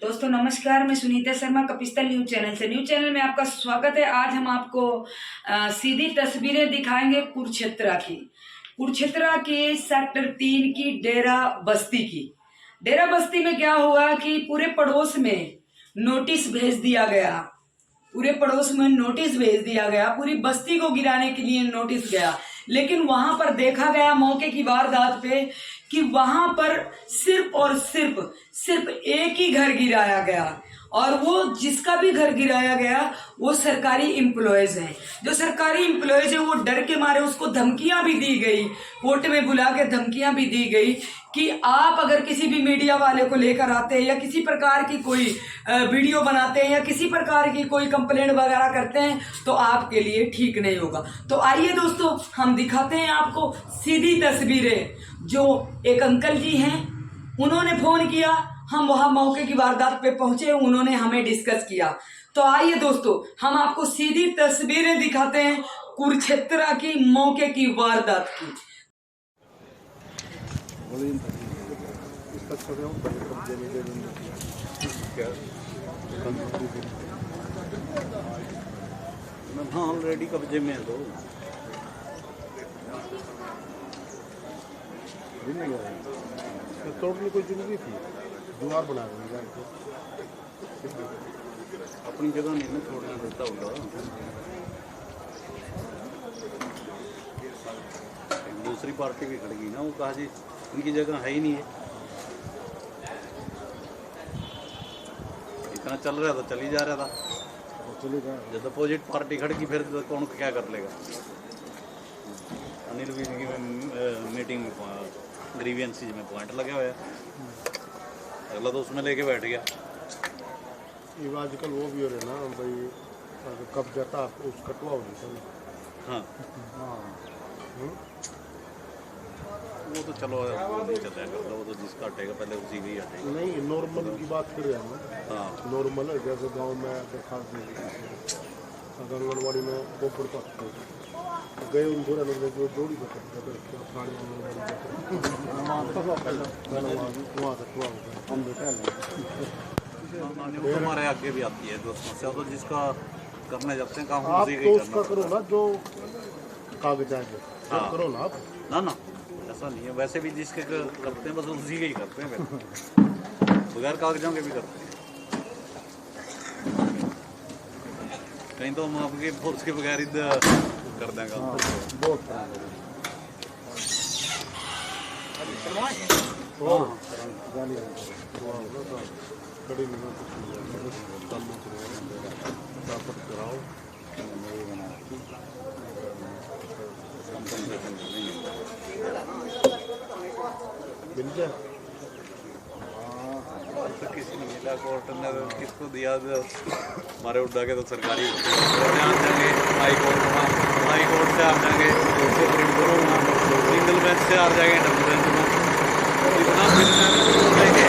दोस्तों नमस्कार, मैं सुनीता शर्मा कपिस्तल न्यूज चैनल से। न्यूज चैनल में आपका स्वागत है। आज हम आपको सीधी तस्वीरें दिखाएंगे कुरुक्षेत्र की सेक्टर 3 की डेरा बस्ती की। डेरा बस्ती में क्या हुआ कि पूरे पड़ोस में नोटिस भेज दिया गया। पूरी बस्ती को गिराने के लिए नोटिस गया, लेकिन वहां पर देखा गया मौके की वारदात पे कि वहां पर सिर्फ और सिर्फ एक ही घर गिराया गया, और वो जिसका भी घर गिराया गया वो सरकारी एम्प्लॉयज हैं। जो सरकारी एम्प्लॉयज है वो डर के मारे उसको धमकियां भी दी गई, कोर्ट में बुला के धमकियां भी दी गई कि आप अगर किसी भी मीडिया वाले को लेकर आते हैं या किसी प्रकार की कोई वीडियो बनाते हैं या किसी प्रकार की कोई कंप्लेंट वगैरह करते हैं तो आपके लिए ठीक नहीं होगा। तो आइए दोस्तों, हम दिखाते हैं आपको सीधी तस्वीरें। जो एक अंकल जी हैं, उन्होंने फोन किया, हम वहां मौके की वारदात पे पहुंचे, उन्होंने हमें डिस्कस किया। तो आइए दोस्तों, हम आपको सीधी तस्वीरें दिखाते हैं कुरुक्षेत्र की मौके की वारदात की। हाँ, ऑलरेडी कब्जे में है। तो टोटली कोई जिंदगी थी, दीवार बना दी अपनी जगह नहीं ना छोड़ना देता होगा। दूसरी पार्टी भी खड़ी ना, वो कहा जी उनकी जगह है ही नहीं है। इतना चल रहा था, चली जा रहा था, जब अपोजिट पार्टी खड़ी फिर तो कौन क्या कर लेगा। अनिल भी की मीटिंग में ग्रीवियंसीज में पॉइंट लगे हुए हैं, अगला तो उसमें लेके बैठ गया। ये आजकल वो भी हो रहे ना भाई, कब जाता उस कटवा होगी सर। हाँ वो तो चलो वो नहीं चल रहा करता, वो तो जिसका हटेगा पहले उसी की हटेगा। नहीं, नॉर्मल की बात कर रहे हैं। हाँ नॉर्मल है, जैसे गांव में आंगनबाड़ी में गोबर पाते गए उन जोड़ा लोग जो जोड़ी हमारे आगे भी आती है दोस्त समस्या, तो जिसका करने जाते हैं काम आप तो उसका करो ना जो कागज आएंगे। हाँ करो ना आप। ना ऐसा नहीं है, वैसे भी जिसके करते हैं बस उसी के ही करते हैं, बगैर कागजों के भी करते हैं। कहीं तो हम आपके फोर्स के बगैर ही कर देंगे। बहुत कराओ मिल जाए। तो किसी ने मिला, कोर्ट ने किसको दिया, हमारे उड़ा के तो सरकारी ध्यान देंगे, हाई कोर्ट से आ जाएंगे, सिंगल बेंच से आ जाएंगे, डबल बेंच में इतना देंगे।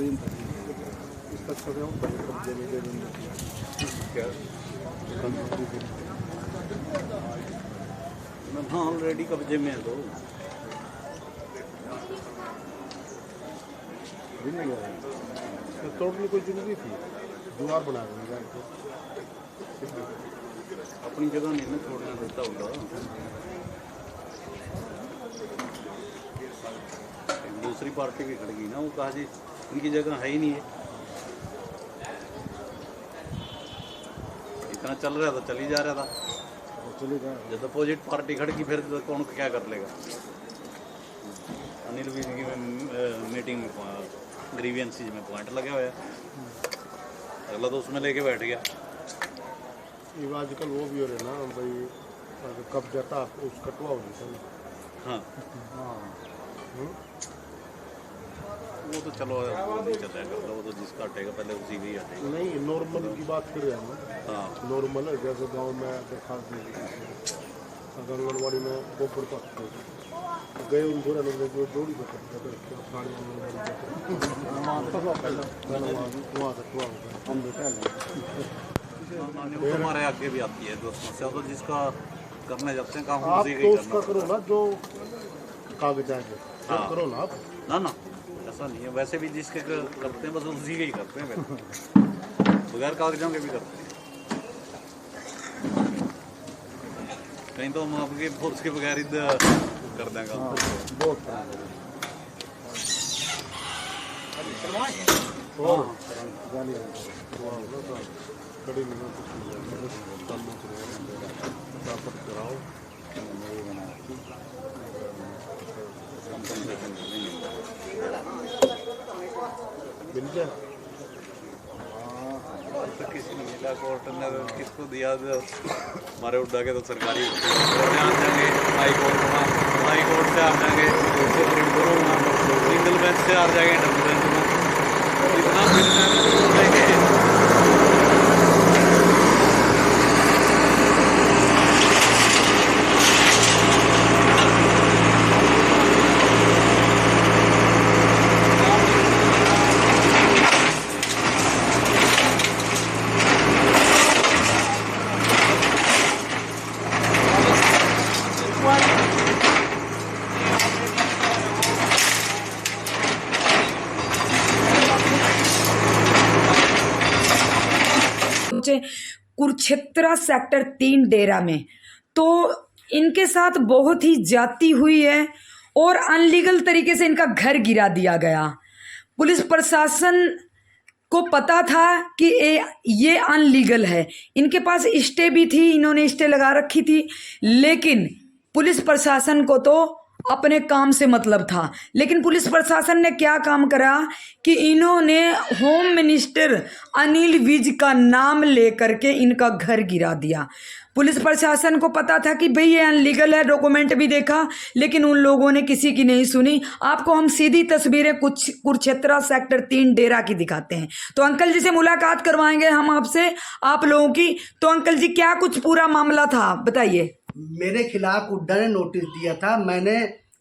इसका सजा होता है कब्जे में दे देंगे क्या हाँ ऑलरेडी कब्जे में है तो तोड़ने कोई जरूरी थी दीवार बना देंगे अपनी जगह नहीं ना छोड़ना देता होगा दूसरी पार्टी भी खड़ेगी ना वो कहा जी उनकी जगह है ही नहीं है इतना चल रहा था चल ही जा रहा था चलेगा जब अपोजिट पार्टी खड़ेगी फिर कौन क्या कर लेगा अनिल विज की मीटिंग में ग्रीवियंसीज में पॉइंट लगे हुए हैं अगला तो उसमें लेके बैठ गया ये आजकल वो भी हो रहे ना भाई अगर कब जाता उस कटवा हो जाता हाँ हम्म? वो तो चलो वो नहीं चलेगा वो तो जिसका हटेगा पहले उसी भी हटेगा नहीं नॉर्मल की बात कर रहे हैं हम हाँ नॉर्मल है जैसे गांव में देखा आंगनबाड़ी में गोबर पाते गए उन पूरा लोग जो जोड़ी को वो हमारे आगे भी आती है दोस्त समस्या तो जिसका करने जाते हैं काम आप उसी का तो ही उसका करना करो ना जो कागज आएंगे हाँ। करो ना आप ना ऐसा नहीं है वैसे भी जिसके करते हैं बस उसी के ही करते हैं फिर बगैर कागजों के भी करते हैं कहीं तो हम आपके फोर्स के बगैर ही कर देंगे बहुत और जानी कड़ी फटाफट कराओ मिल जाए तो किसी ने मिला कोर्ट ने किसको दिया हमारे उड्डा के तो सरकारी ध्यान देंगे हाई कोर्ट से आ जाएंगे सिंगल बेंच से आ जाएंगे डबल बेंच में इतना मिलने कुरुक्षेत्र सेक्टर 3 डेरा में तो इनके साथ बहुत ही ज्यादती हुई है और अनलीगल तरीके से इनका घर गिरा दिया गया। पुलिस प्रशासन को पता था कि ये अनलीगल है, इनके पास स्टे भी थी, इन्होंने स्टे लगा रखी थी, लेकिन पुलिस प्रशासन को तो अपने काम से मतलब था। लेकिन पुलिस प्रशासन ने क्या काम करा कि इन्होंने होम मिनिस्टर अनिल विज का नाम लेकर के इनका घर गिरा दिया। पुलिस प्रशासन को पता था कि भाई ये अनलीगल है, डॉक्यूमेंट भी देखा, लेकिन उन लोगों ने किसी की नहीं सुनी। आपको हम सीधी तस्वीरें कुछ कुरुक्षेत्र सेक्टर 3 डेरा की दिखाते हैं। तो अंकल जी से मुलाकात करवाएंगे हम आपसे, आप लोगों की। तो अंकल जी क्या कुछ पूरा मामला था बताइए। मेरे खिलाफ उड्डा ने नोटिस दिया था, मैंने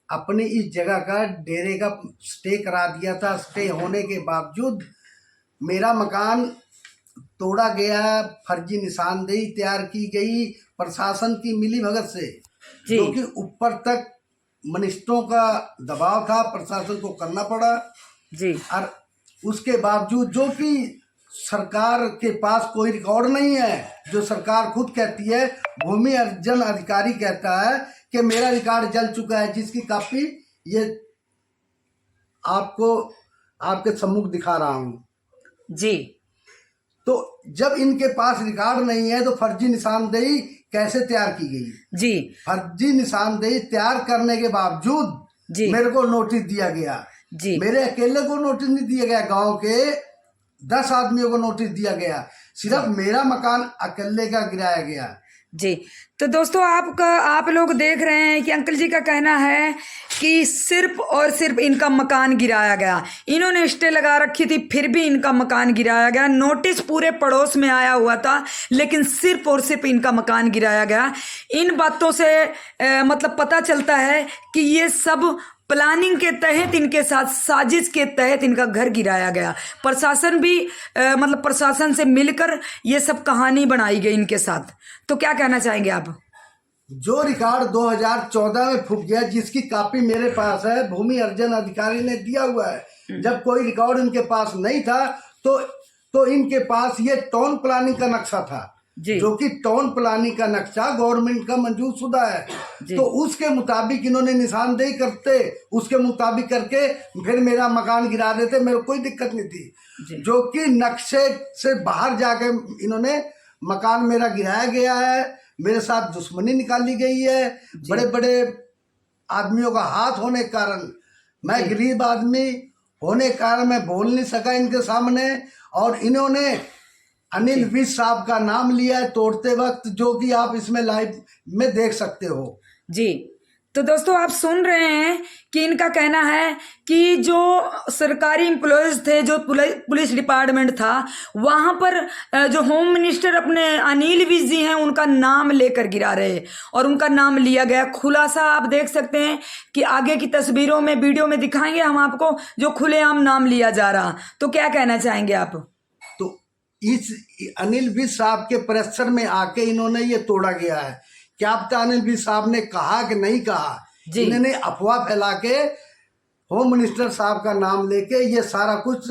अपनी इस जगह का डेरे का स्टे करा दिया था। स्टे होने के बावजूद मेरा मकान तोड़ा गया, फर्जी निशानदेही तैयार की गई प्रशासन की मिलीभगत से, जो कि ऊपर तक मिनिस्टरों का दबाव था, प्रशासन को करना पड़ा जी। और उसके बावजूद जो कि सरकार के पास कोई रिकॉर्ड नहीं है, जो सरकार खुद कहती है, भूमि अर्जन अधिकारी कहता है कि मेरा रिकॉर्ड जल चुका है, जिसकी कॉपी ये आपको आपके सम्मुख दिखा रहा हूं जी। तो जब इनके पास रिकॉर्ड नहीं है तो फर्जी निशानदेही कैसे तैयार की गई जी। फर्जी निशानदेही तैयार करने के बावजूद जी। मेरे को नोटिस दिया गया जी। मेरे अकेले को नोटिस नहीं दिया गया, गांव के 10 आदमियों को नोटिस दिया गया, सिर्फ मेरा मकान अकेले का गिराया गया जी। तो दोस्तों आप लोग देख रहे हैं कि अंकल जी का कहना है कि सिर्फ और सिर्फ इनका मकान गिराया गया। इन्होंने स्टे लगा रखी थी, फिर भी इनका मकान गिराया गया। नोटिस पूरे पड़ोस में आया हुआ था, लेकिन सिर्फ और सिर्फ इनका मकान गिराया गया। इन बातों से मतलब पता चलता है कि ये सब प्लानिंग के तहत, इनके साथ साजिश के तहत इनका घर गिराया गया। प्रशासन भी मतलब प्रशासन से मिलकर ये सब कहानी बनाई गई इनके साथ। तो क्या कहना चाहेंगे आप? जो रिकॉर्ड 2014 में फूक गया, जिसकी कॉपी मेरे पास है, भूमि अर्जन अधिकारी ने दिया हुआ है। जब कोई रिकॉर्ड इनके पास नहीं था तो इनके पास ये टाउन प्लानिंग का नक्शा था, जो कि टाउन प्लानिंग का नक्शा गवर्नमेंट का मंजूर शुदा है। तो उसके मुताबिक इन्होंने निशानदेही करते, उसके मुताबिक करके फिर मेरा मकान गिरा देते, मेरे कोई दिक्कत नहीं थी। जो कि नक्शे से बाहर जाके इन्होंने मकान मेरा गिराया गया है, मेरे साथ दुश्मनी निकाली गई है। बड़े बड़े आदमियों का हाथ होने के कारण, मैं गरीब आदमी होने के कारण मैं बोल नहीं सका इनके सामने, और इन्होंने अनिल विज साहब का नाम लिया है तोड़ते वक्त, जो कि आप इसमें लाइव में देख सकते हो। जी, तो दोस्तों आप सुन रहे हैं कि इनका कहना है कि जो सरकारी एम्प्लॉयज थे, जो पुलिस डिपार्टमेंट था, वहां पर जो होम मिनिस्टर अपने अनिल विज जी हैं, उनका नाम लेकर गिरा रहे और उनका नाम लिया गया। खुलासा आप देख सकते हैं कि आगे की तस्वीरों में, वीडियो में दिखाएंगे हम आपको, जो खुलेआम नाम लिया जा रहा। तो क्या कहना चाहेंगे आप? तो इस अनिल विज साहब के प्रेशर में आके इन्होंने ये तोड़ा गया है। क्या पता अनिल विज साहब ने कहा कि नहीं कहा, इन्होंने अफवाह फैला के होम मिनिस्टर साहब का नाम लेके ये सारा कुछ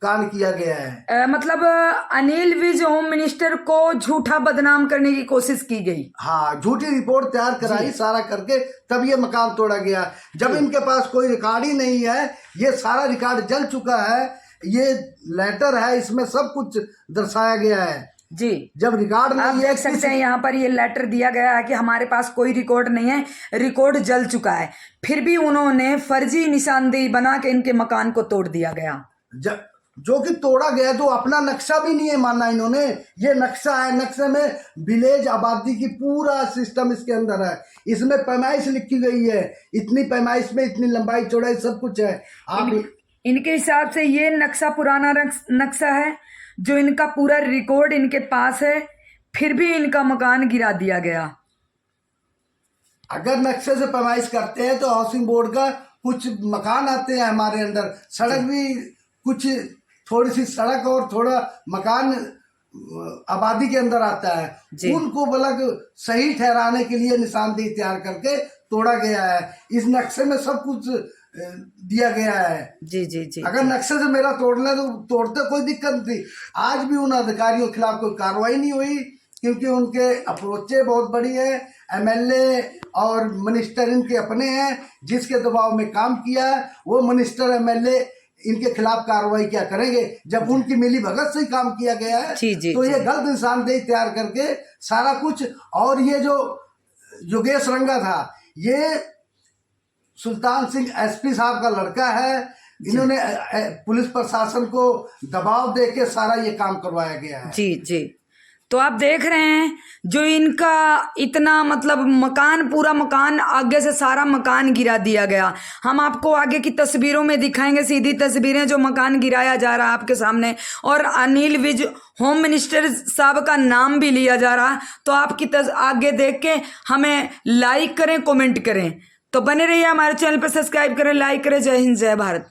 कांड किया गया है। मतलब अनिल विज होम मिनिस्टर को झूठा बदनाम करने की कोशिश की गई। हाँ, झूठी रिपोर्ट तैयार कराई सारा करके, तब ये मकान तोड़ा गया। जब इनके पास कोई रिकॉर्ड ही नहीं है, ये सारा रिकॉर्ड जल चुका है, ये लेटर है, इसमें सब कुछ दर्शाया गया है। जी, जब रिकॉर्ड आप नहीं है, देख सकते हैं यहाँ पर ये लेटर दिया गया है कि हमारे पास कोई रिकॉर्ड नहीं है, रिकॉर्ड जल चुका है, फिर भी उन्होंने फर्जी निशानदेही बना के इनके मकान को तोड़ दिया गया। जो कि तोड़ा गया तो अपना नक्शा भी नहीं है माना इन्होंने। ये नक्शा है, नक्शे में विलेज आबादी की पूरा सिस्टम इसके अंदर है। इसमें पैमाइश लिखी गई है, इतनी पैमाइश में इतनी लंबाई चौड़ाई सब कुछ है। आप इनके हिसाब से ये नक्शा पुराना नक्शा है, जो इनका पूरा रिकॉर्ड इनके पास है, फिर भी इनका मकान गिरा दिया गया। अगर नक्शे से पैमाइश करते हैं तो हाउसिंग बोर्ड का कुछ मकान आते हैं हमारे अंदर, सड़क भी कुछ, थोड़ी सी सड़क और थोड़ा मकान आबादी के अंदर आता है, उनको बलग सही ठहराने के लिए निशानदेही तैयार करके तोड़ा गया है। इस नक्शे में सब कुछ दिया गया है। जी जी जी। अगर नक्शे से मेरा तोड़ना तो तोड़ते, कोई दिक्कत नहीं थी। आज भी उन अधिकारियों के खिलाफ कोई कार्रवाई नहीं हुई, क्योंकि उनके अप्रोचे बहुत बड़ी है। एमएलए और मिनिस्टर इनके अपने हैं, जिसके दबाव में काम किया है, वो मिनिस्टर एमएलए इनके खिलाफ कार्रवाई क्या करेंगे जब उनकी मिली भगत से ही काम किया गया है। तो ये गलत निशानदेही तैयार करके सारा कुछ, और ये जो योगेश रंगा था, ये सुल्तान सिंह एसपी साहब का लड़का है। इन्होंने पुलिस प्रशासन को दबाव देके सारा ये काम करवाया गया है। जी जी। तो आप देख रहे हैं जो इनका इतना मतलब मकान, पूरा मकान, आगे से सारा मकान गिरा दिया गया। हम आपको आगे की तस्वीरों में दिखाएंगे, सीधी तस्वीरें, जो मकान गिराया जा रहा है आपके सामने, और अनिल विज होम मिनिस्टर साहब का नाम भी लिया जा रहा। तो आपकी आगे देख के हमें लाइक करें, कमेंट करें। तो बने रहिए हमारे चैनल पर, सब्सक्राइब करें, लाइक करें। जय हिंद, जय भारत।